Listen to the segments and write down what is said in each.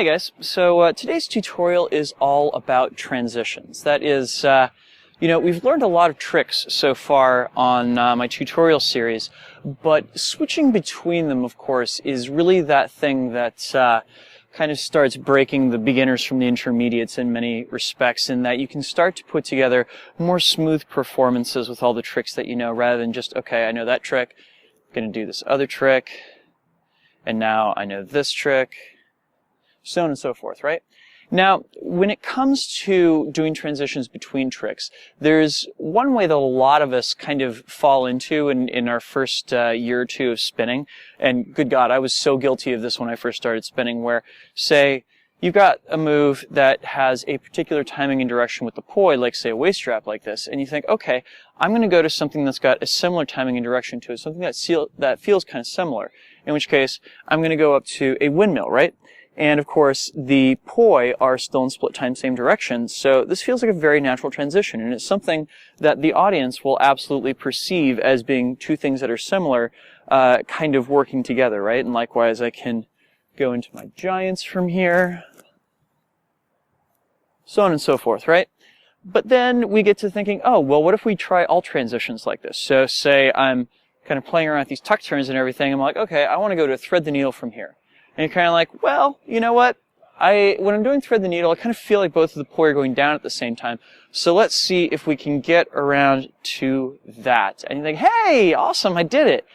Hey guys, so today's tutorial is all about transitions. That is, we've learned a lot of tricks so far on my tutorial series, but switching between them, of course, is really that thing that kind of starts breaking the beginners from the intermediates in many respects, in that you can start to put together more smooth performances with all the tricks that you know, rather than just, okay, I know that trick, I'm going to do this other trick, and now I know this trick, so on and so forth, right? Now, when it comes to doing transitions between tricks, there's one way that a lot of us kind of fall into in our first year or two of spinning, and good God, I was so guilty of this when I first started spinning, where, say, you've got a move that has a particular timing and direction with the poi, like, say, a waist strap like this, and you think, okay, I'm going to go to something that's got a similar timing and direction to it, something that feels kind of similar, in which case, I'm going to go up to a windmill, right? And of course, the poi are still in split time, same direction, so this feels like a very natural transition, and it's something that the audience will absolutely perceive as being two things that are similar, kind of working together, right? And likewise, I can go into my giants from here, so on and so forth, right? But then we get to thinking, oh, well, what if we try all transitions like this? So say I'm kind of playing around with these tuck turns and everything, I'm like, okay, I want to go to thread the needle from here. And you're kind of like, well, you know what? When I'm doing thread the needle, I kind of feel like both of the poi are going down at the same time. So let's see if we can get around to that. And you think, hey, awesome, I did it.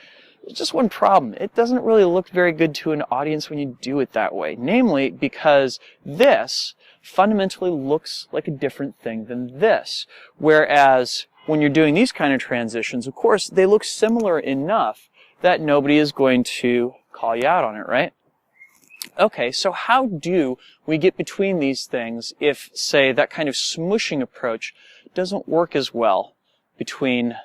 There's just one problem. It doesn't really look very good to an audience when you do it that way. Namely, because this fundamentally looks like a different thing than this. Whereas when you're doing these kind of transitions, of course, they look similar enough that nobody is going to call you out on it, right? Okay, so how do we get between these things if, say, that kind of smooshing approach doesn't work as well between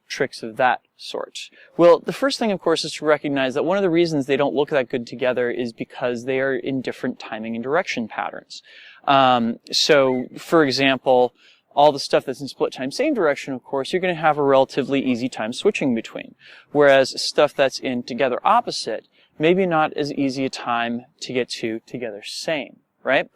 tricks of that sort? Well, the first thing, of course, is to recognize that one of the reasons they don't look that good together is because they are in different timing and direction patterns. So, for example, all the stuff that's in split time, same direction, of course, you're going to have a relatively easy time switching between. Whereas stuff that's in together opposite, maybe not as easy a time to get to together same, right?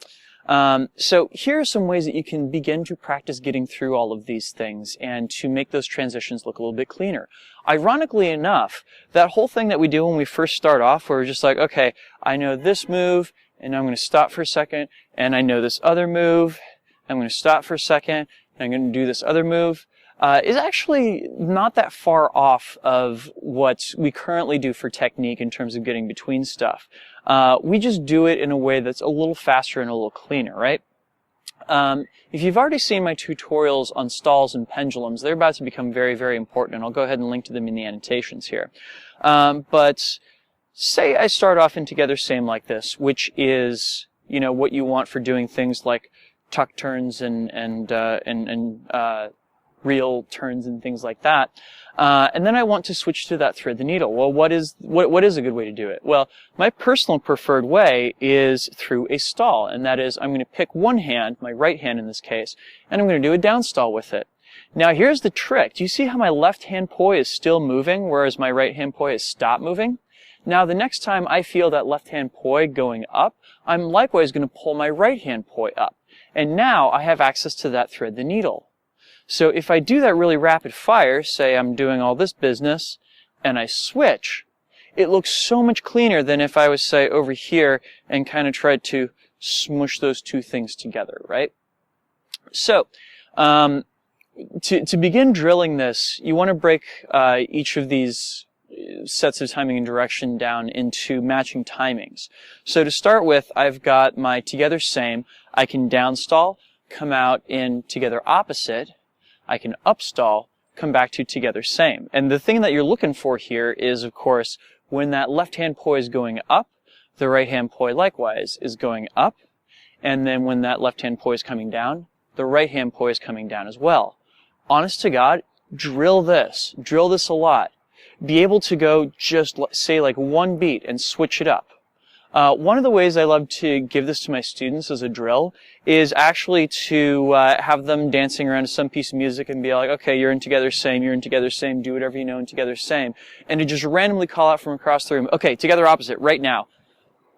So here are some ways that you can begin to practice getting through all of these things and to make those transitions look a little bit cleaner. Ironically enough, that whole thing that we do when we first start off, where we're just like, okay, I know this move, and I'm going to stop for a second, and I know this other move, I'm going to stop for a second, and I'm going to do this other move, is actually not that far off of what we currently do for technique in terms of getting between stuff. We just do it in a way that's a little faster and a little cleaner, right? If you've already seen my tutorials on stalls and pendulums, they're about to become very, very important, and I'll go ahead and link to them in the annotations here. But say I start off in together same like this, which is, you know, what you want for doing things like tuck turns and real turns and things like that. And then I want to switch to that thread the needle. Well, what is a good way to do it? Well, my personal preferred way is through a stall, and that is I'm going to pick one hand, my right hand in this case, and I'm going to do a down stall with it. Now here's the trick. Do you see how my left hand poi is still moving, whereas my right hand poi has stopped moving? Now the next time I feel that left hand poi going up, I'm likewise going to pull my right hand poi up. And now I have access to that thread the needle. So if I do that really rapid fire, say I'm doing all this business, and I switch, it looks so much cleaner than if I was, say, over here and kind of tried to smush those two things together, right? So, to begin drilling this, you want to break each of these sets of timing and direction down into matching timings. So to start with, I've got my together same. I can downstall, come out in together opposite. I can upstall, come back to together same. And the thing that you're looking for here is, of course, when that left hand poi is going up, the right hand poi likewise is going up. And then when that left hand poi is coming down, the right hand poi is coming down as well. Honest to God, drill this a lot. Be able to go just, say, like one beat and switch it up. One of the ways I love to give this to my students as a drill is actually to have them dancing around to some piece of music and be like, okay, you're in together same, you're in together same, do whatever you know in together same. And to just randomly call out from across the room, okay, together opposite, right now.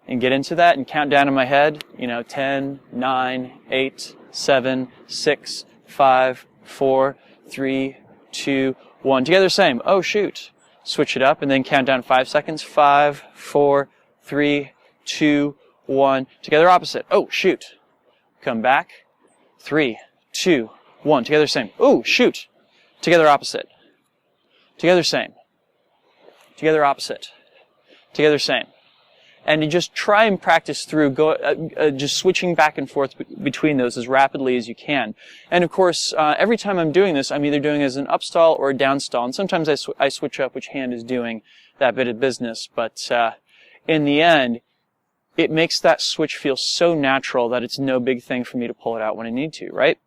and get into that and count down in my head, 10, 9, 8, 7, 6, 5, 4, 3, 2, 1. Together, same. Oh, shoot. Switch it up and then count down 5 seconds. 5, 4, 3, 2, 1. Together, opposite. Oh, shoot. Come back. 3, 2, 1. Together, same. Oh, shoot. Together, opposite. Together, same. Together, opposite. Together, same. And you just try and practice through just switching back and forth between those as rapidly as you can. And of course, every time I'm doing this, I'm either doing it as an upstall or a downstall. And sometimes I switch up which hand is doing that bit of business. But in the end, it makes that switch feel so natural that it's no big thing for me to pull it out when I need to, right?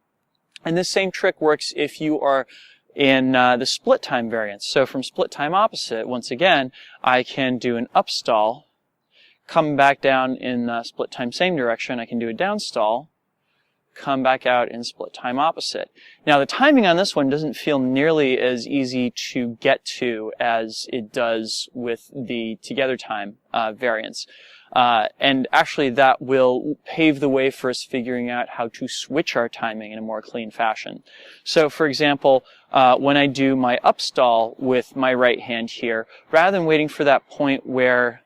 And this same trick works if you are in the split time variance. So from split time opposite, once again, I can do an upstall, come back down in split time same direction. I can do a downstall, come back out in split time opposite. Now the timing on this one doesn't feel nearly as easy to get to as it does with the together time variance. And actually that will pave the way for us figuring out how to switch our timing in a more clean fashion. So for example, when I do my upstall with my right hand here, rather than waiting for that point where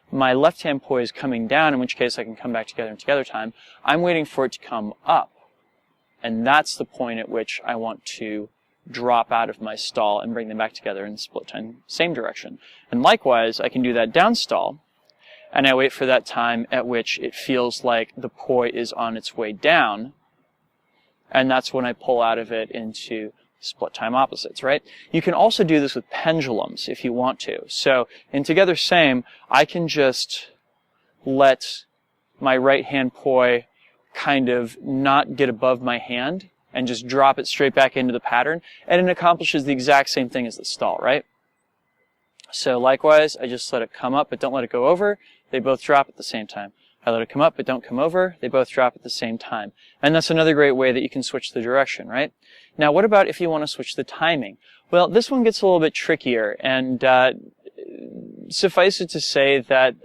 my left hand poi is coming down, in which case I can come back together in together time, I'm waiting for it to come up. And that's the point at which I want to drop out of my stall and bring them back together in split time same direction. And likewise, I can do that downstall, and I wait for that time at which it feels like the poi is on its way down, and that's when I pull out of it into split time opposites, right? You can also do this with pendulums if you want to. So in together same, I can just let my right hand poi kind of not get above my hand and just drop it straight back into the pattern, and it accomplishes the exact same thing as the stall, right? So likewise, I just let it come up but don't let it go over. They both drop at the same time. I let it come up but don't come over. They both drop at the same time. And that's another great way that you can switch the direction, right? Now what about if you want to switch the timing? Well, this one gets a little bit trickier, and suffice it to say that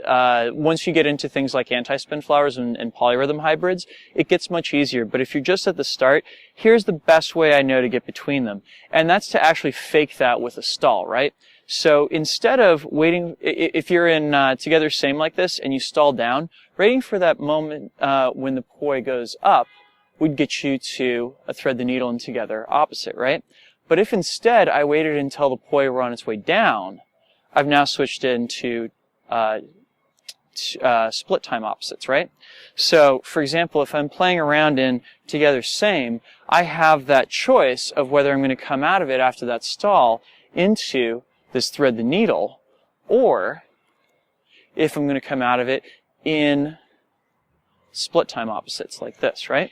once you get into things like anti-spin flowers and polyrhythm hybrids, it gets much easier. But if you're just at the start, here's the best way I know to get between them. And that's to actually fake that with a stall, right? So instead of waiting, if you're in together same like this and you stall down, waiting for that moment when the poi goes up would get you to a thread the needle and together opposite, right? But if instead I waited until the poi were on its way down, I've now switched into split time opposites, right? So, for example, if I'm playing around in together same, I have that choice of whether I'm going to come out of it after that stall into this thread the needle, or if I'm going to come out of it in split time opposites like this, right?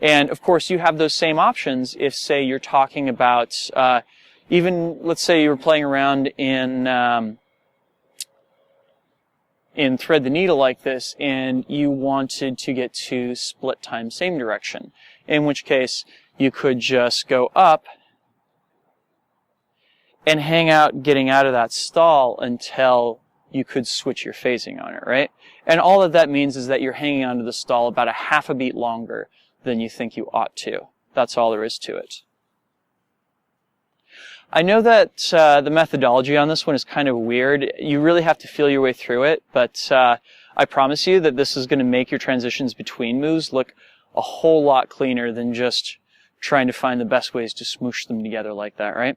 And of course you have those same options if, say, you're talking about even, let's say you were playing around in thread the needle like this and you wanted to get to split time same direction, in which case you could just go up and hang out getting out of that stall until you could switch your phasing on it, right? And all that that means is that you're hanging onto the stall about a half a beat longer than you think you ought to. That's all there is to it. I know that the methodology on this one is kind of weird. You really have to feel your way through it, but I promise you that this is going to make your transitions between moves look a whole lot cleaner than just trying to find the best ways to smoosh them together like that, right?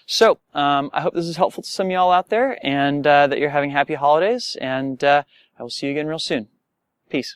So, I hope this is helpful to some of y'all out there, and that you're having happy holidays, and I will see you again real soon. Peace.